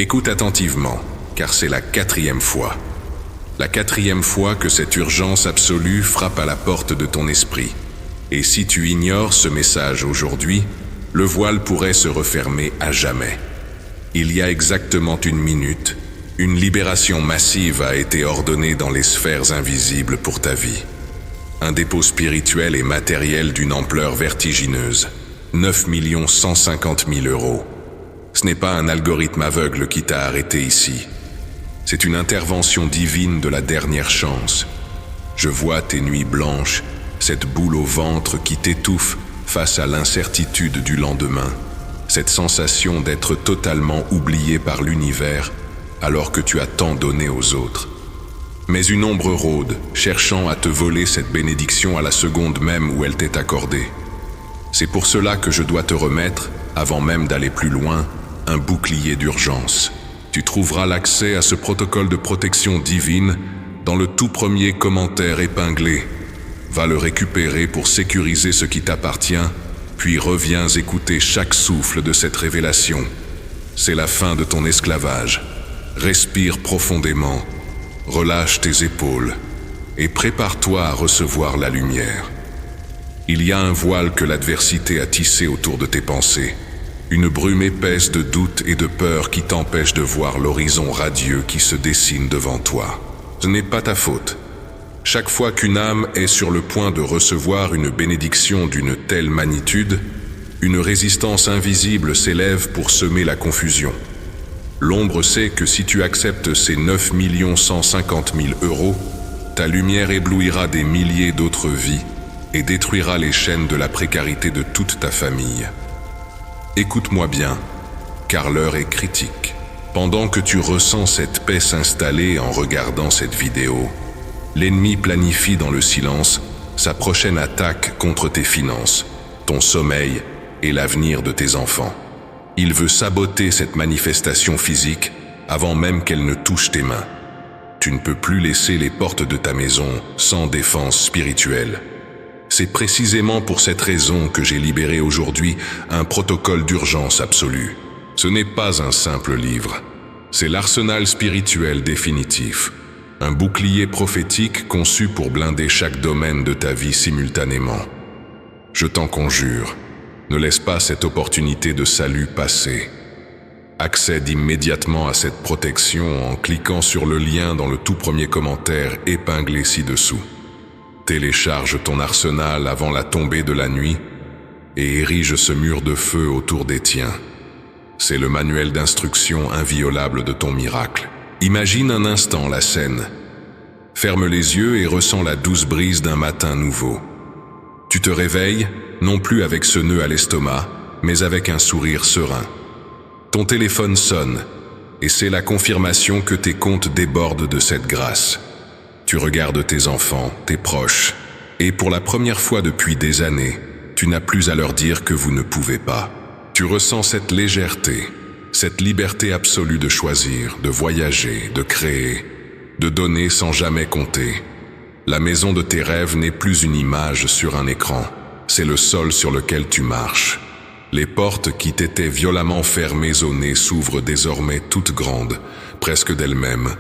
Écoute attentivement, car c'est la 4e fois. La 4e fois que cette urgence absolue frappe à la porte de ton esprit. Et si tu ignores ce message aujourd'hui, le voile pourrait se refermer à jamais. Il y a exactement 1 minute, une libération massive a été ordonnée dans les sphères invisibles pour ta vie. Un dépôt spirituel et matériel d'une ampleur vertigineuse. 9 150 000 €. Ce n'est pas un algorithme aveugle qui t'a arrêté ici. C'est une intervention divine de la dernière chance. Je vois tes nuits blanches, cette boule au ventre qui t'étouffe face à l'incertitude du lendemain, cette sensation d'être totalement oublié par l'univers alors que tu as tant donné aux autres. Mais une ombre rôde, cherchant à te voler cette bénédiction à la seconde même où elle t'est accordée. C'est pour cela que je dois te remettre, avant même d'aller plus loin, un bouclier d'urgence. Tu trouveras l'accès à ce protocole de protection divine dans le tout premier commentaire épinglé. Va le récupérer pour sécuriser ce qui t'appartient, puis reviens écouter chaque souffle de cette révélation. C'est la fin de ton esclavage. Respire profondément, relâche tes épaules et prépare-toi à recevoir la lumière. Il y a un voile que l'adversité a tissé autour de tes pensées. Une brume épaisse de doute et de peur qui t'empêche de voir l'horizon radieux qui se dessine devant toi. Ce n'est pas ta faute. Chaque fois qu'une âme est sur le point de recevoir une bénédiction d'une telle magnitude, une résistance invisible s'élève pour semer la confusion. L'ombre sait que si tu acceptes ces 9 150 000 €, ta lumière éblouira des milliers d'autres vies et détruira les chaînes de la précarité de toute ta famille. Écoute-moi bien, car l'heure est critique. Pendant que tu ressens cette paix s'installer en regardant cette vidéo, l'ennemi planifie dans le silence sa prochaine attaque contre tes finances, ton sommeil et l'avenir de tes enfants. Il veut saboter cette manifestation physique avant même qu'elle ne touche tes mains. Tu ne peux plus laisser les portes de ta maison sans défense spirituelle. C'est précisément pour cette raison que j'ai libéré aujourd'hui un protocole d'urgence absolue. Ce n'est pas un simple livre, c'est l'arsenal spirituel définitif, un bouclier prophétique conçu pour blinder chaque domaine de ta vie simultanément. Je t'en conjure, ne laisse pas cette opportunité de salut passer. Accède immédiatement à cette protection en cliquant sur le lien dans le tout premier commentaire épinglé ci-dessous. Télécharge ton arsenal avant la tombée de la nuit et érige ce mur de feu autour des tiens. C'est le manuel d'instruction inviolable de ton miracle. Imagine un instant la scène. Ferme les yeux et ressens la douce brise d'un matin nouveau. Tu te réveilles, non plus avec ce nœud à l'estomac, mais avec un sourire serein. Ton téléphone sonne, et c'est la confirmation que tes comptes débordent de cette grâce. Tu regardes tes enfants, tes proches, et pour la première fois depuis des années, tu n'as plus à leur dire que vous ne pouvez pas. Tu ressens cette légèreté, cette liberté absolue de choisir, de voyager, de créer, de donner sans jamais compter. La maison de tes rêves n'est plus une image sur un écran, c'est le sol sur lequel tu marches. Les portes qui t'étaient violemment fermées au nez s'ouvrent désormais toutes grandes, presque d'elles-mêmes,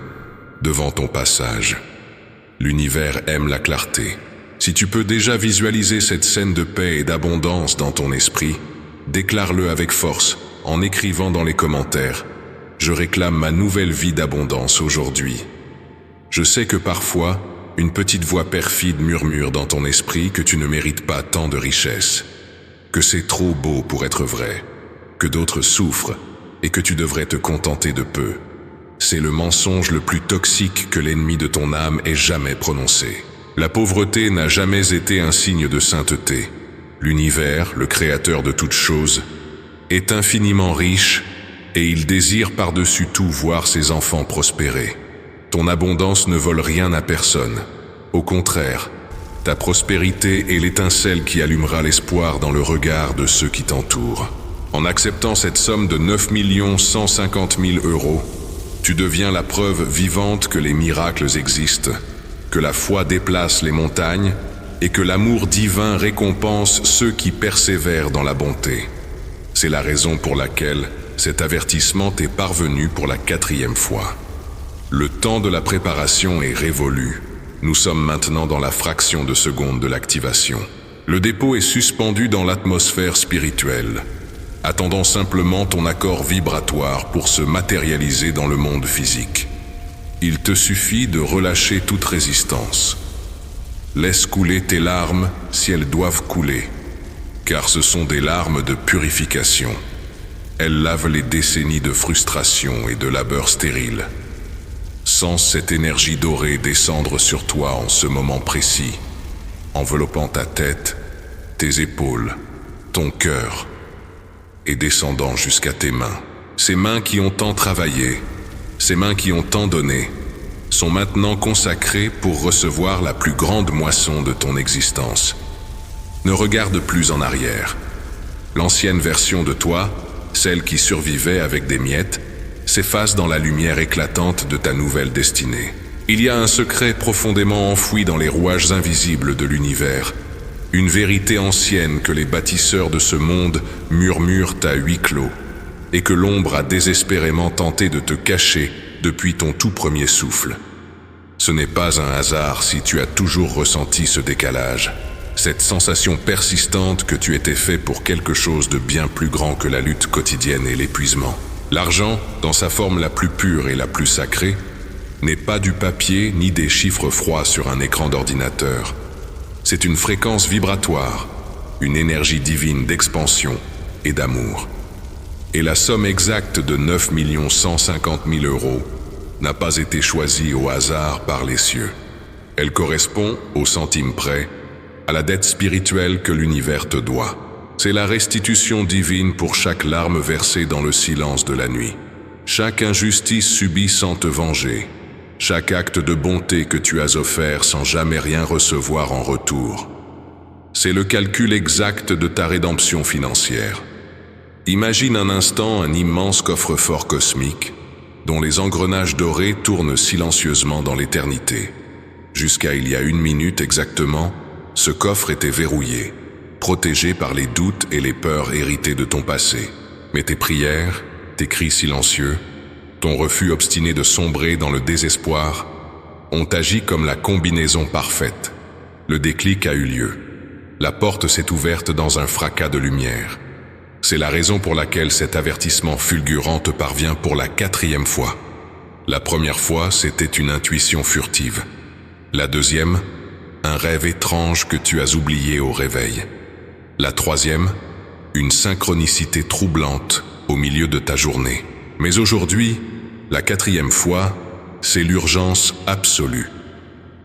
devant ton passage. L'univers aime la clarté. Si tu peux déjà visualiser cette scène de paix et d'abondance dans ton esprit, déclare-le avec force en écrivant dans les commentaires « Je réclame ma nouvelle vie d'abondance aujourd'hui ». Je sais que parfois, une petite voix perfide murmure dans ton esprit que tu ne mérites pas tant de richesse, que c'est trop beau pour être vrai, que d'autres souffrent et que tu devrais te contenter de peu. C'est le mensonge le plus toxique que l'ennemi de ton âme ait jamais prononcé. La pauvreté n'a jamais été un signe de sainteté. L'univers, le créateur de toutes choses, est infiniment riche et il désire par-dessus tout voir ses enfants prospérer. Ton abondance ne vole rien à personne. Au contraire, ta prospérité est l'étincelle qui allumera l'espoir dans le regard de ceux qui t'entourent. En acceptant cette somme de 9 150 000 €, tu deviens la preuve vivante que les miracles existent, que la foi déplace les montagnes et que l'amour divin récompense ceux qui persévèrent dans la bonté. C'est la raison pour laquelle cet avertissement t'est parvenu pour la 4e fois. Le temps de la préparation est révolu. Nous sommes maintenant dans la fraction de seconde de l'activation. Le dépôt est suspendu dans l'atmosphère spirituelle. Attendons simplement ton accord vibratoire pour se matérialiser dans le monde physique. Il te suffit de relâcher toute résistance. Laisse couler tes larmes si elles doivent couler, car ce sont des larmes de purification. Elles lavent les décennies de frustration et de labeur stérile. Sens cette énergie dorée descendre sur toi en ce moment précis, enveloppant ta tête, tes épaules, ton cœur, et descendant jusqu'à tes mains. Ces mains qui ont tant travaillé, ces mains qui ont tant donné, sont maintenant consacrées pour recevoir la plus grande moisson de ton existence. Ne regarde plus en arrière. L'ancienne version de toi, celle qui survivait avec des miettes, s'efface dans la lumière éclatante de ta nouvelle destinée. Il y a un secret profondément enfoui dans les rouages invisibles de l'univers, une vérité ancienne que les bâtisseurs de ce monde murmurent à huis clos, et que l'ombre a désespérément tenté de te cacher depuis ton tout premier souffle. Ce n'est pas un hasard si tu as toujours ressenti ce décalage, cette sensation persistante que tu étais fait pour quelque chose de bien plus grand que la lutte quotidienne et l'épuisement. L'argent, dans sa forme la plus pure et la plus sacrée, n'est pas du papier ni des chiffres froids sur un écran d'ordinateur. C'est une fréquence vibratoire, une énergie divine d'expansion et d'amour. Et la somme exacte de 9 150 000 € n'a pas été choisie au hasard par les cieux. Elle correspond, au centime près, à la dette spirituelle que l'univers te doit. C'est la restitution divine pour chaque larme versée dans le silence de la nuit. Chaque injustice subie sans te venger. Chaque acte de bonté que tu as offert sans jamais rien recevoir en retour. C'est le calcul exact de ta rédemption financière. Imagine un instant un immense coffre-fort cosmique dont les engrenages dorés tournent silencieusement dans l'éternité. Jusqu'à il y a 1 minute exactement, ce coffre était verrouillé, protégé par les doutes et les peurs héritées de ton passé. Mais tes prières, tes cris silencieux, ton refus obstiné de sombrer dans le désespoir, ont agi comme la combinaison parfaite. Le déclic a eu lieu. La porte s'est ouverte dans un fracas de lumière. C'est la raison pour laquelle cet avertissement fulgurant te parvient pour la 4e fois. La première fois, c'était une intuition furtive. La deuxième, un rêve étrange que tu as oublié au réveil. La troisième, une synchronicité troublante au milieu de ta journée. Mais aujourd'hui, la 4e fois, c'est l'urgence absolue.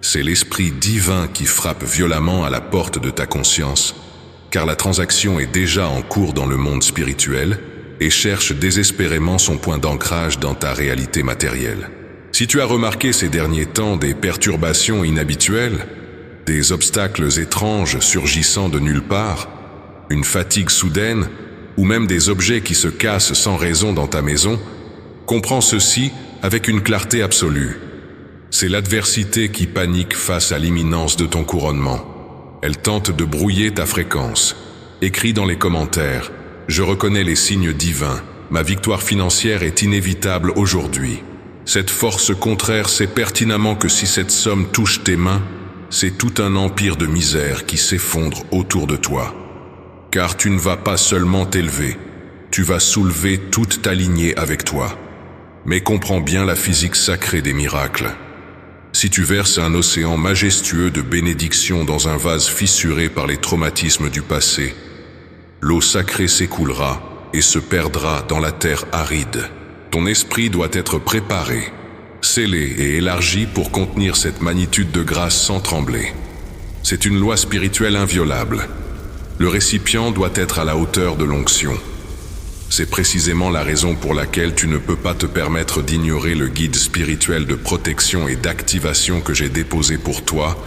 C'est l'esprit divin qui frappe violemment à la porte de ta conscience, car la transaction est déjà en cours dans le monde spirituel et cherche désespérément son point d'ancrage dans ta réalité matérielle. Si tu as remarqué ces derniers temps des perturbations inhabituelles, des obstacles étranges surgissant de nulle part, une fatigue soudaine, ou même des objets qui se cassent sans raison dans ta maison, comprends ceci avec une clarté absolue. C'est l'adversité qui panique face à l'imminence de ton couronnement. Elle tente de brouiller ta fréquence. Écris dans les commentaires « Je reconnais les signes divins. Ma victoire financière est inévitable aujourd'hui. » Cette force contraire sait pertinemment que si cette somme touche tes mains, c'est tout un empire de misère qui s'effondre autour de toi. Car tu ne vas pas seulement t'élever, tu vas soulever toute ta lignée avec toi. Mais comprends bien la physique sacrée des miracles. Si tu verses un océan majestueux de bénédictions dans un vase fissuré par les traumatismes du passé, l'eau sacrée s'écoulera et se perdra dans la terre aride. Ton esprit doit être préparé, scellé et élargi pour contenir cette magnitude de grâce sans trembler. C'est une loi spirituelle inviolable. Le récipient doit être à la hauteur de l'onction. C'est précisément la raison pour laquelle tu ne peux pas te permettre d'ignorer le guide spirituel de protection et d'activation que j'ai déposé pour toi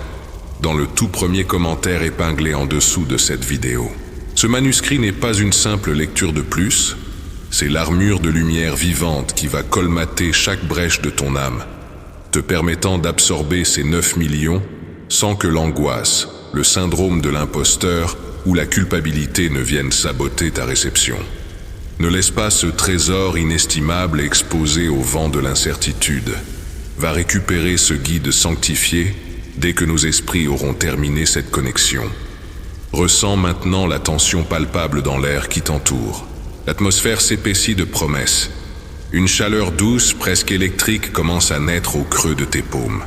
dans le tout premier commentaire épinglé en dessous de cette vidéo. Ce manuscrit n'est pas une simple lecture de plus, c'est l'armure de lumière vivante qui va colmater chaque brèche de ton âme, te permettant d'absorber ces 9 millions sans que l'angoisse, le syndrome de l'imposteur ou la culpabilité ne viennent saboter ta réception. Ne laisse pas ce trésor inestimable exposé au vent de l'incertitude. Va récupérer ce guide sanctifié dès que nos esprits auront terminé cette connexion. Ressens maintenant la tension palpable dans l'air qui t'entoure. L'atmosphère s'épaissit de promesses. Une chaleur douce, presque électrique, commence à naître au creux de tes paumes.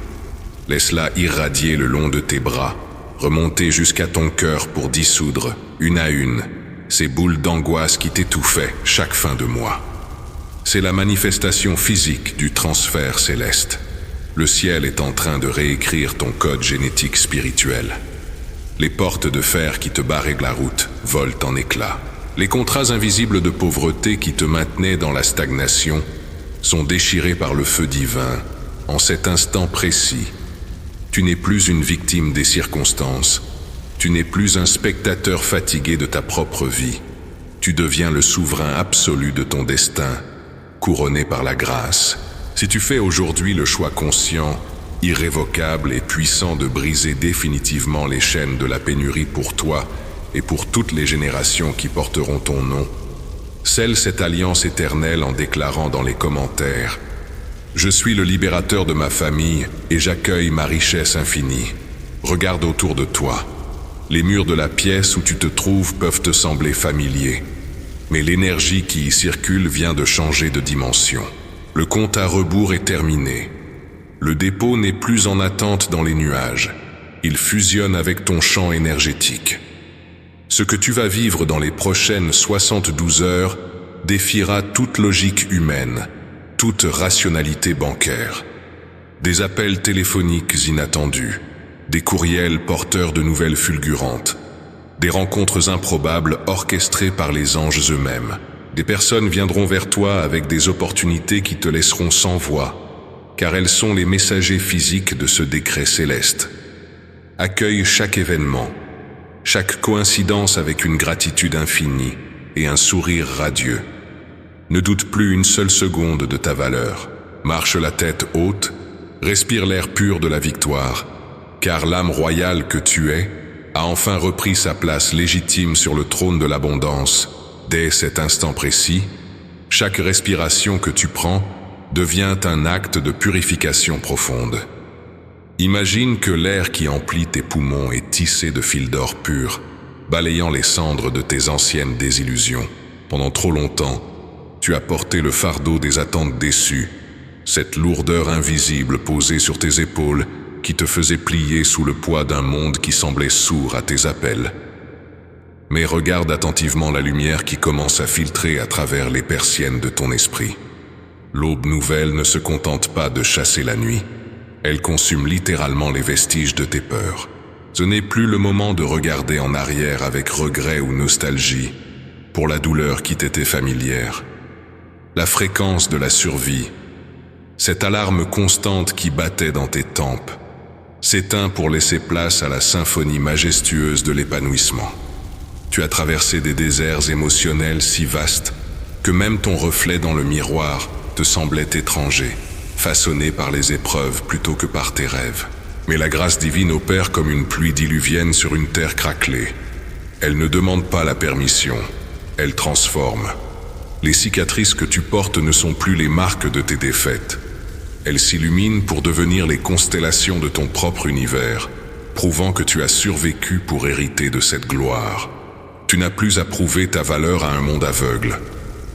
Laisse-la irradier le long de tes bras, remonter jusqu'à ton cœur pour dissoudre, une à une, ces boules d'angoisse qui t'étouffaient chaque fin de mois. C'est la manifestation physique du transfert céleste. Le ciel est en train de réécrire ton code génétique spirituel. Les portes de fer qui te barraient la route volent en éclats. Les contrats invisibles de pauvreté qui te maintenaient dans la stagnation sont déchirés par le feu divin en cet instant précis. Tu n'es plus une victime des circonstances. Tu n'es plus un spectateur fatigué de ta propre vie. Tu deviens le souverain absolu de ton destin, couronné par la grâce. Si tu fais aujourd'hui le choix conscient, irrévocable et puissant de briser définitivement les chaînes de la pénurie pour toi et pour toutes les générations qui porteront ton nom, scelle cette alliance éternelle en déclarant dans les commentaires « Je suis le libérateur de ma famille et j'accueille ma richesse infinie. Regarde autour de toi. Les murs de la pièce où tu te trouves peuvent te sembler familiers, mais l'énergie qui y circule vient de changer de dimension. Le compte à rebours est terminé. Le dépôt n'est plus en attente dans les nuages. Il fusionne avec ton champ énergétique. Ce que tu vas vivre dans les prochaines 72 heures défiera toute logique humaine, toute rationalité bancaire. Des appels téléphoniques inattendus, des courriels porteurs de nouvelles fulgurantes, des rencontres improbables orchestrées par les anges eux-mêmes. Des personnes viendront vers toi avec des opportunités qui te laisseront sans voix, car elles sont les messagers physiques de ce décret céleste. Accueille chaque événement, chaque coïncidence avec une gratitude infinie et un sourire radieux. Ne doute plus une seule seconde de ta valeur. Marche la tête haute, respire l'air pur de la victoire, car l'âme royale que tu es a enfin repris sa place légitime sur le trône de l'abondance. Dès cet instant précis, chaque respiration que tu prends devient un acte de purification profonde. Imagine que l'air qui emplit tes poumons est tissé de fils d'or pur, balayant les cendres de tes anciennes désillusions. Pendant trop longtemps, tu as porté le fardeau des attentes déçues, cette lourdeur invisible posée sur tes épaules qui te faisait plier sous le poids d'un monde qui semblait sourd à tes appels. Mais regarde attentivement la lumière qui commence à filtrer à travers les persiennes de ton esprit. L'aube nouvelle ne se contente pas de chasser la nuit. Elle consume littéralement les vestiges de tes peurs. Ce n'est plus le moment de regarder en arrière avec regret ou nostalgie pour la douleur qui t'était familière. La fréquence de la survie, cette alarme constante qui battait dans tes tempes, s'éteint pour laisser place à la symphonie majestueuse de l'épanouissement. Tu as traversé des déserts émotionnels si vastes que même ton reflet dans le miroir te semblait étranger, façonné par les épreuves plutôt que par tes rêves. Mais la grâce divine opère comme une pluie diluvienne sur une terre craquelée. Elle ne demande pas la permission, elle transforme. Les cicatrices que tu portes ne sont plus les marques de tes défaites. Elles s'illuminent pour devenir les constellations de ton propre univers, prouvant que tu as survécu pour hériter de cette gloire. Tu n'as plus à prouver ta valeur à un monde aveugle.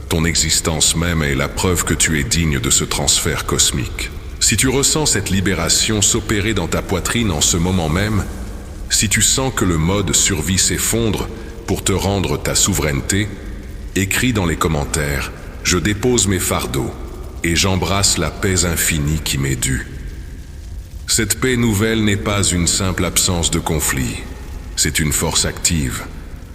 Ton existence même est la preuve que tu es digne de ce transfert cosmique. Si tu ressens cette libération s'opérer dans ta poitrine en ce moment même, si tu sens que le mode survie s'effondre pour te rendre ta souveraineté, écris dans les commentaires « Je dépose mes fardeaux et j'embrasse la paix infinie qui m'est due ». Cette paix nouvelle n'est pas une simple absence de conflit, c'est une force active,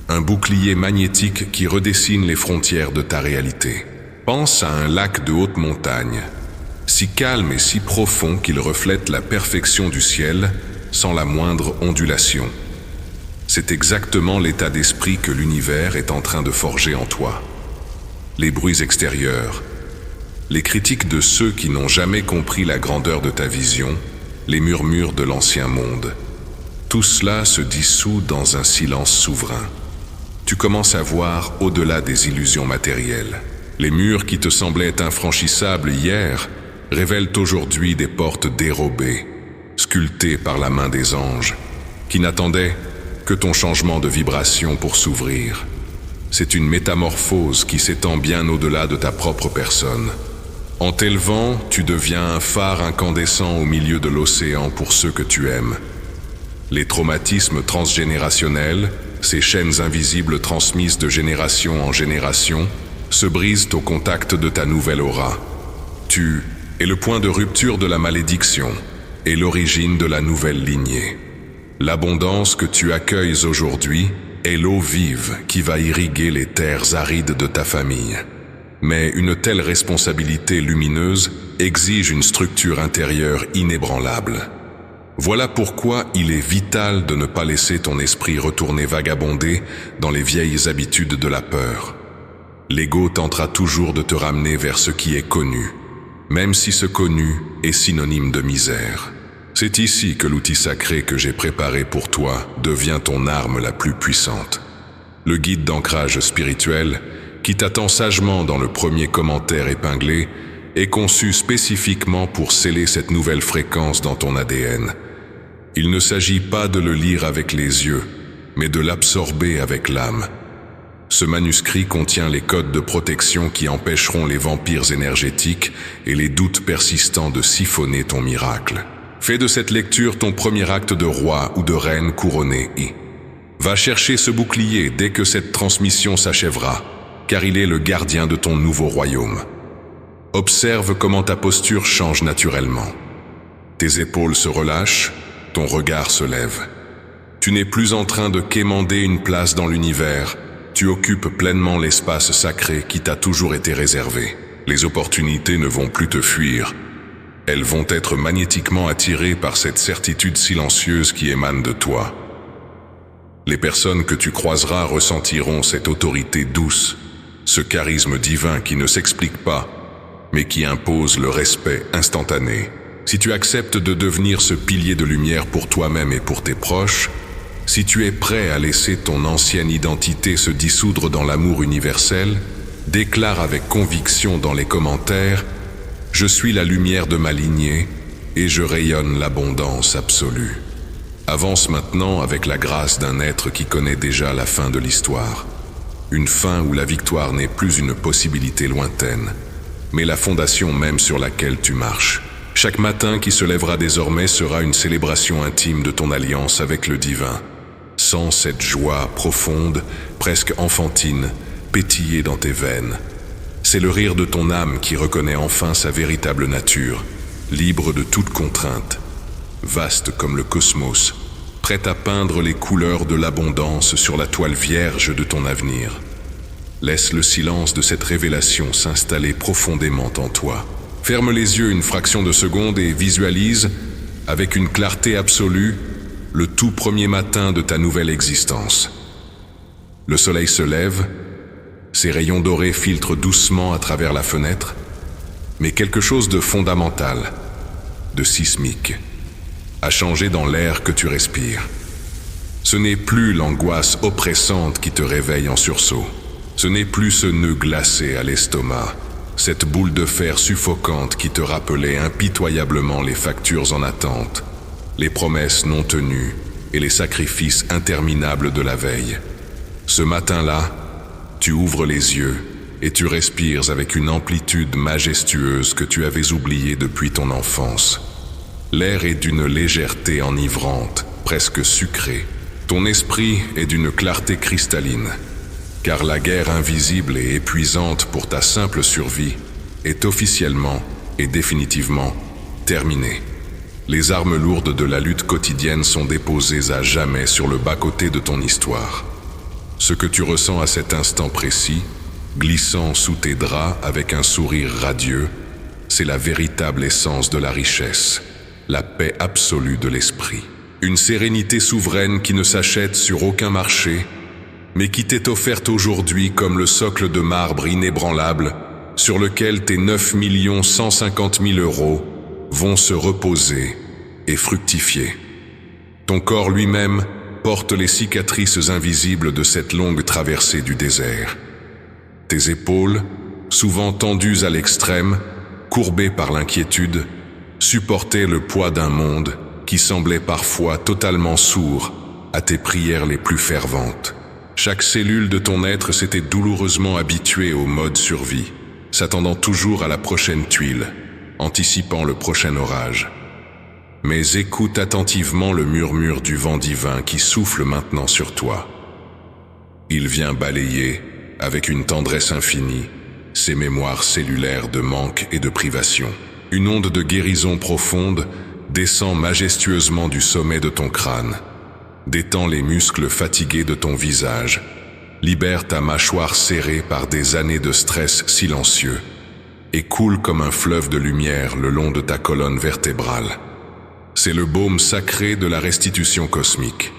un bouclier magnétique qui redessine les frontières de ta réalité. Pense à un lac de haute montagne, si calme et si profond qu'il reflète la perfection du ciel sans la moindre ondulation. C'est exactement l'état d'esprit que l'univers est en train de forger en toi. Les bruits extérieurs, les critiques de ceux qui n'ont jamais compris la grandeur de ta vision, les murmures de l'ancien monde, tout cela se dissout dans un silence souverain. tu commences à voir au-delà des illusions matérielles. Les murs qui te semblaient infranchissables hier révèlent aujourd'hui des portes dérobées, sculptées par la main des anges, qui n'attendaient que ton changement de vibration pour s'ouvrir. C'est une métamorphose qui s'étend bien au-delà de ta propre personne. En t'élevant, tu deviens un phare incandescent au milieu de l'océan pour ceux que tu aimes. Les traumatismes transgénérationnels, ces chaînes invisibles transmises de génération en génération, se brisent au contact de ta nouvelle aura. Tu es le point de rupture de la malédiction et l'origine de la nouvelle lignée. L'abondance que tu accueilles aujourd'hui est l'eau vive qui va irriguer les terres arides de ta famille. Mais une telle responsabilité lumineuse exige une structure intérieure inébranlable. Voilà pourquoi il est vital de ne pas laisser ton esprit retourner vagabonder dans les vieilles habitudes de la peur. L'ego tentera toujours de te ramener vers ce qui est connu, même si ce connu est synonyme de misère. C'est ici que l'outil sacré que j'ai préparé pour toi devient ton arme la plus puissante. Le guide d'ancrage spirituel, qui t'attend sagement dans le premier commentaire épinglé, est conçu spécifiquement pour sceller cette nouvelle fréquence dans ton ADN. Il ne s'agit pas de le lire avec les yeux, mais de l'absorber avec l'âme. Ce manuscrit contient les codes de protection qui empêcheront les vampires énergétiques et les doutes persistants de siphonner ton miracle. Fais de cette lecture ton premier acte de roi ou de reine couronné. Va chercher ce bouclier dès que cette transmission s'achèvera, car il est le gardien de ton nouveau royaume. Observe comment ta posture change naturellement. Tes épaules se relâchent, ton regard se lève. Tu n'es plus en train de quémander une place dans l'univers, tu occupes pleinement l'espace sacré qui t'a toujours été réservé. Les opportunités ne vont plus te fuir. Elles vont être magnétiquement attirées par cette certitude silencieuse qui émane de toi. Les personnes que tu croiseras ressentiront cette autorité douce, ce charisme divin qui ne s'explique pas, mais qui impose le respect instantané. Si tu acceptes de devenir ce pilier de lumière pour toi-même et pour tes proches, si tu es prêt à laisser ton ancienne identité se dissoudre dans l'amour universel, déclare avec conviction dans les commentaires « Je suis la lumière de ma lignée et je rayonne l'abondance absolue ». Avance maintenant avec la grâce d'un être qui connaît déjà la fin de l'histoire. Une fin où la victoire n'est plus une possibilité lointaine, mais la fondation même sur laquelle tu marches. Chaque matin qui se lèvera désormais sera une célébration intime de ton alliance avec le divin. Sens cette joie profonde, presque enfantine, pétiller dans tes veines. C'est le rire de ton âme qui reconnaît enfin sa véritable nature, libre de toute contrainte, vaste comme le cosmos, prête à peindre les couleurs de l'abondance sur la toile vierge de ton avenir. Laisse le silence de cette révélation s'installer profondément en toi. Ferme les yeux une fraction de seconde et visualise, avec une clarté absolue, le tout premier matin de ta nouvelle existence. Le soleil se lève, ses rayons dorés filtrent doucement à travers la fenêtre, mais quelque chose de fondamental, de sismique, a changé dans l'air que tu respires. Ce n'est plus l'angoisse oppressante qui te réveille en sursaut. Ce n'est plus ce nœud glacé à l'estomac, cette boule de fer suffocante qui te rappelait impitoyablement les factures en attente, les promesses non tenues et les sacrifices interminables de la veille. Ce matin-là, tu ouvres les yeux et tu respires avec une amplitude majestueuse que tu avais oubliée depuis ton enfance. L'air est d'une légèreté enivrante, presque sucrée. Ton esprit est d'une clarté cristalline, car la guerre invisible et épuisante pour ta simple survie est officiellement et définitivement terminée. Les armes lourdes de la lutte quotidienne sont déposées à jamais sur le bas-côté de ton histoire. Ce que tu ressens à cet instant précis, glissant sous tes draps avec un sourire radieux, c'est la véritable essence de la richesse, la paix absolue de l'esprit. Une sérénité souveraine qui ne s'achète sur aucun marché, mais qui t'est offerte aujourd'hui comme le socle de marbre inébranlable sur lequel tes 9 150 000 euros vont se reposer et fructifier. Ton corps lui-même porte les cicatrices invisibles de cette longue traversée du désert. Tes épaules, souvent tendues à l'extrême, courbées par l'inquiétude, supportaient le poids d'un monde qui semblait parfois totalement sourd à tes prières les plus ferventes. Chaque cellule de ton être s'était douloureusement habituée au mode survie, s'attendant toujours à la prochaine tuile, anticipant le prochain orage. Mais écoute attentivement le murmure du vent divin qui souffle maintenant sur toi. Il vient balayer, avec une tendresse infinie, ces mémoires cellulaires de manque et de privation. Une onde de guérison profonde descend majestueusement du sommet de ton crâne, détend les muscles fatigués de ton visage, libère ta mâchoire serrée par des années de stress silencieux, et coule comme un fleuve de lumière le long de ta colonne vertébrale. C'est le baume sacré de la restitution cosmique.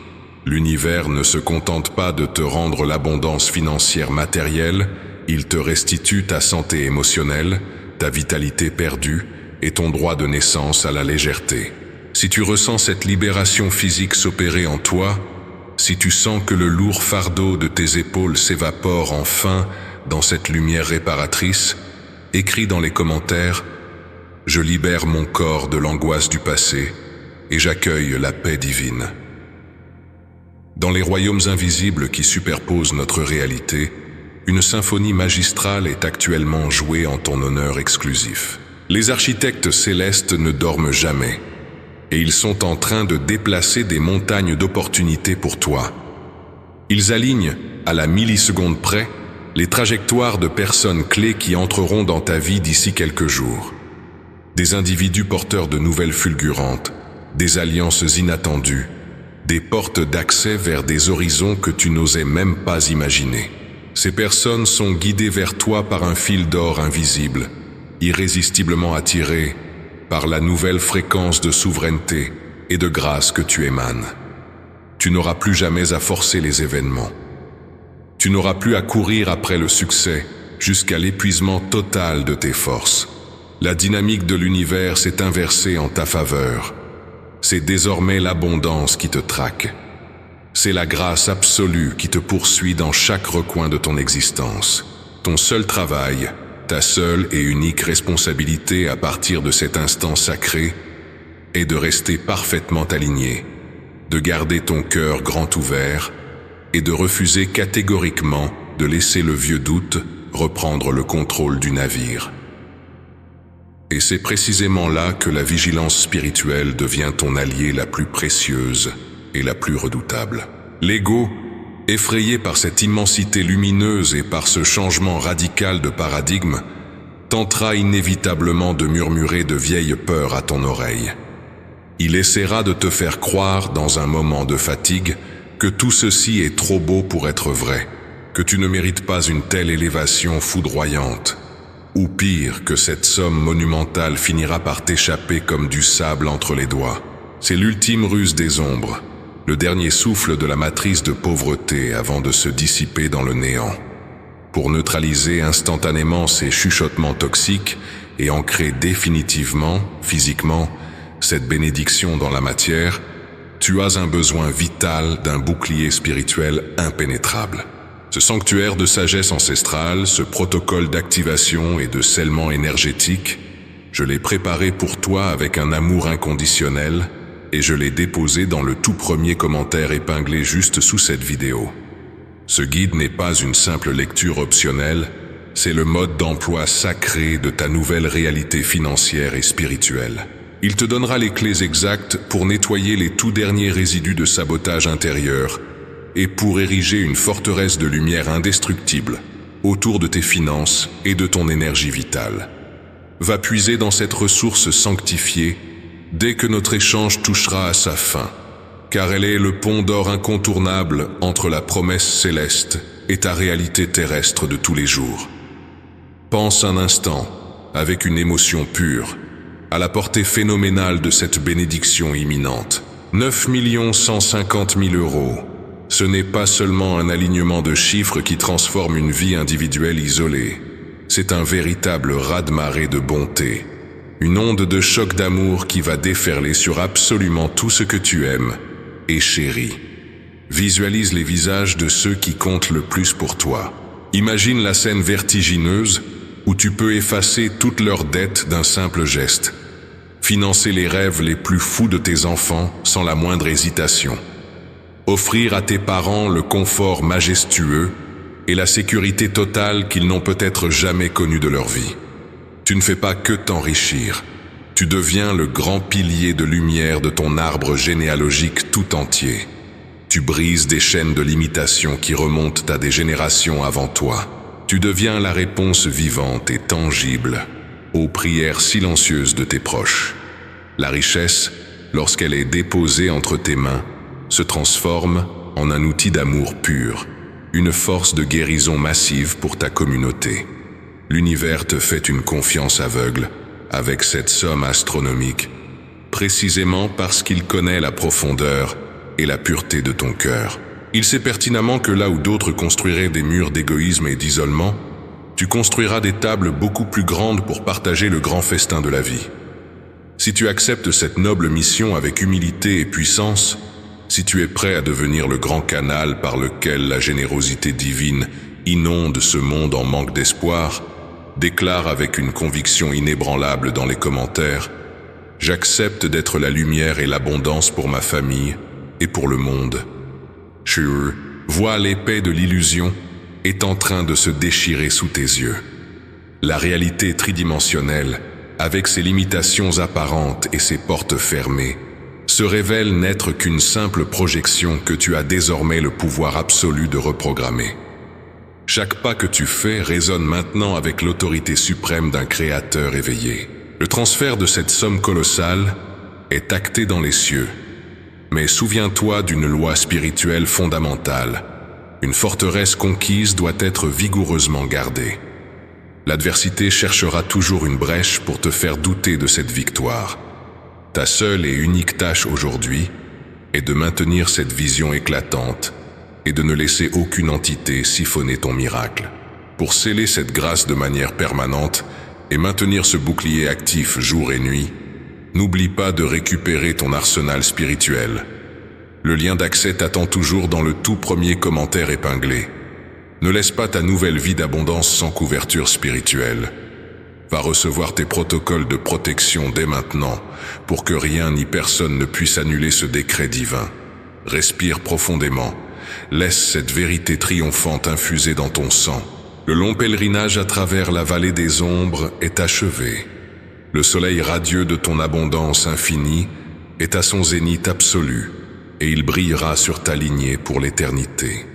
L'univers ne se contente pas de te rendre l'abondance financière matérielle, il te restitue ta santé émotionnelle, ta vitalité perdue et ton droit de naissance à la légèreté. Si tu ressens cette libération physique s'opérer en toi, si tu sens que le lourd fardeau de tes épaules s'évapore enfin dans cette lumière réparatrice, écris dans les commentaires « Je libère mon corps de l'angoisse du passé et j'accueille la paix divine ». Dans les royaumes invisibles qui superposent notre réalité, une symphonie magistrale est actuellement jouée en ton honneur exclusif. Les architectes célestes ne dorment jamais, et ils sont en train de déplacer des montagnes d'opportunités pour toi. Ils alignent, à la milliseconde près, les trajectoires de personnes clés qui entreront dans ta vie d'ici quelques jours. Des individus porteurs de nouvelles fulgurantes, des alliances inattendues, des portes d'accès vers des horizons que tu n'osais même pas imaginer. Ces personnes sont guidées vers toi par un fil d'or invisible, irrésistiblement attirées par la nouvelle fréquence de souveraineté et de grâce que tu émanes. Tu n'auras plus jamais à forcer les événements. Tu n'auras plus à courir après le succès jusqu'à l'épuisement total de tes forces. La dynamique de l'univers s'est inversée en ta faveur. C'est désormais l'abondance qui te traque. C'est la grâce absolue qui te poursuit dans chaque recoin de ton existence. Ton seul travail, ta seule et unique responsabilité à partir de cet instant sacré est de rester parfaitement aligné, de garder ton cœur grand ouvert et de refuser catégoriquement de laisser le vieux doute reprendre le contrôle du navire. Et c'est précisément là que la vigilance spirituelle devient ton allié la plus précieuse et la plus redoutable. L'ego, effrayé par cette immensité lumineuse et par ce changement radical de paradigme, tentera inévitablement de murmurer de vieilles peurs à ton oreille. Il essaiera de te faire croire dans un moment de fatigue que tout ceci est trop beau pour être vrai, que tu ne mérites pas une telle élévation foudroyante, ou pire, que cette somme monumentale finira par t'échapper comme du sable entre les doigts. C'est l'ultime ruse des ombres, le dernier souffle de la matrice de pauvreté avant de se dissiper dans le néant. Pour neutraliser instantanément ces chuchotements toxiques et ancrer définitivement, physiquement, cette bénédiction dans la matière, tu as un besoin vital d'un bouclier spirituel impénétrable. Ce sanctuaire de sagesse ancestrale, ce protocole d'activation et de scellement énergétique, je l'ai préparé pour toi avec un amour inconditionnel et je l'ai déposé dans le tout premier commentaire épinglé juste sous cette vidéo. Ce guide n'est pas une simple lecture optionnelle, c'est le mode d'emploi sacré de ta nouvelle réalité financière et spirituelle. Il te donnera les clés exactes pour nettoyer les tout derniers résidus de sabotage intérieur et pour ériger une forteresse de lumière indestructible autour de tes finances et de ton énergie vitale. Va puiser dans cette ressource sanctifiée dès que notre échange touchera à sa fin, car elle est le pont d'or incontournable entre la promesse céleste et ta réalité terrestre de tous les jours. Pense un instant, avec une émotion pure, à la portée phénoménale de cette bénédiction imminente. 9 150 000 €. Ce n'est pas seulement un alignement de chiffres qui transforme une vie individuelle isolée. C'est un véritable raz-de-marée de bonté. Une onde de choc d'amour qui va déferler sur absolument tout ce que tu aimes et chéris. Visualise les visages de ceux qui comptent le plus pour toi. Imagine la scène vertigineuse où tu peux effacer toutes leurs dettes d'un simple geste. Financer les rêves les plus fous de tes enfants sans la moindre hésitation. Offrir à tes parents le confort majestueux et la sécurité totale qu'ils n'ont peut-être jamais connue de leur vie. Tu ne fais pas que t'enrichir. Tu deviens le grand pilier de lumière de ton arbre généalogique tout entier. Tu brises des chaînes de limitation qui remontent à des générations avant toi. Tu deviens la réponse vivante et tangible aux prières silencieuses de tes proches. La richesse, lorsqu'elle est déposée entre tes mains, se transforme en un outil d'amour pur, une force de guérison massive pour ta communauté. L'univers te fait une confiance aveugle avec cette somme astronomique, précisément parce qu'il connaît la profondeur et la pureté de ton cœur. Il sait pertinemment que là où d'autres construiraient des murs d'égoïsme et d'isolement, tu construiras des tables beaucoup plus grandes pour partager le grand festin de la vie. Si tu acceptes cette noble mission avec humilité et puissance, si tu es prêt à devenir le grand canal par lequel la générosité divine inonde ce monde en manque d'espoir, déclare avec une conviction inébranlable dans les commentaires « J'accepte d'être la lumière et l'abondance pour ma famille et pour le monde. » Vois l'épée de l'illusion est en train de se déchirer sous tes yeux. La réalité tridimensionnelle, avec ses limitations apparentes et ses portes fermées, se révèle n'être qu'une simple projection que tu as désormais le pouvoir absolu de reprogrammer. Chaque pas que tu fais résonne maintenant avec l'autorité suprême d'un créateur éveillé. Le transfert de cette somme colossale est acté dans les cieux. Mais souviens-toi d'une loi spirituelle fondamentale. Une forteresse conquise doit être vigoureusement gardée. L'adversité cherchera toujours une brèche pour te faire douter de cette victoire. Ta seule et unique tâche aujourd'hui est de maintenir cette vision éclatante et de ne laisser aucune entité siphonner ton miracle. Pour sceller cette grâce de manière permanente et maintenir ce bouclier actif jour et nuit, n'oublie pas de récupérer ton arsenal spirituel. Le lien d'accès t'attend toujours dans le tout premier commentaire épinglé. Ne laisse pas ta nouvelle vie d'abondance sans couverture spirituelle. Va recevoir tes protocoles de protection dès maintenant pour que rien ni personne ne puisse annuler ce décret divin. Respire profondément. Laisse cette vérité triomphante infuser dans ton sang. Le long pèlerinage à travers la vallée des ombres est achevé. Le soleil radieux de ton abondance infinie est à son zénith absolu et il brillera sur ta lignée pour l'éternité.